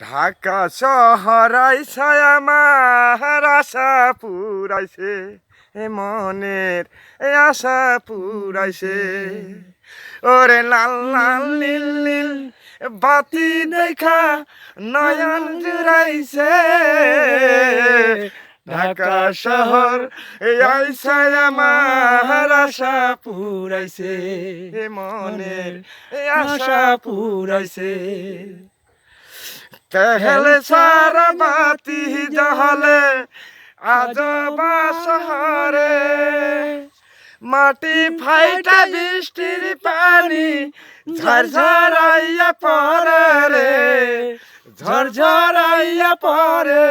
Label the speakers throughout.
Speaker 1: ঢাকা শহর আইসায় আমার আশা পুরাইছে, মনের আশা পুরাইছে। ওরে লাল লাল নীল নীল বাতি দেখা নয়ন জুড়াইছে। ঢাকা শহর আইসায় আমার আশা পুরাইছে, মনের আশা পুরাইছে। তেহলে সারা বাতি জহলে আজবা শহরে, মাটি ফাইটা বৃষ্টির পানি ঝরঝরাইয়া পড়ে রে, ঝরঝরাইয়া পড়ে।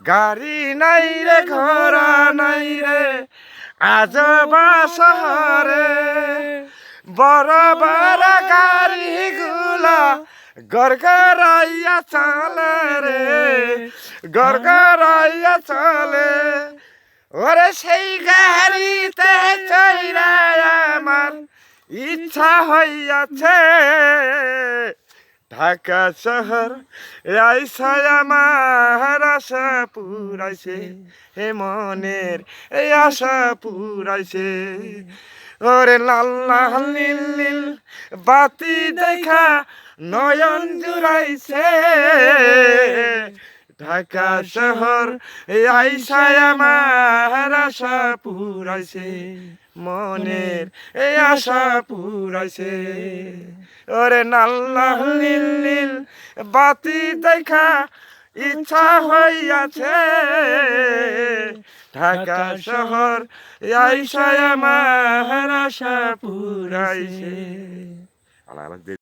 Speaker 1: গাড়ি নাই রে ঘোড়া নাই রে আজবা শহরে, বড় বড় গাড়িগুলা গড়গড়াইয়া চলে রে, গড়গড়াইয়া চলে। ওরে সেই গাড়িতে চইরা আমার ইচ্ছা হইয়াছে। ঢাকা শহর আইসায় আমার আশা পুরাইছে, মনের আশা পুরাইছে। ওরে লাল লাল নীল নীল বাতি দেখা নয়ন জুড়াইছে। ঢাকা শহর আইসায় আমার আশা পুরাইছে, মনের আশা পুরাইছে। ওরে লাল লাল নীল নীল বাতি দেখা ইচ্ছা হইয়াছে। ঢাকা শহর আইসায় আমার আশা পুরাইছে।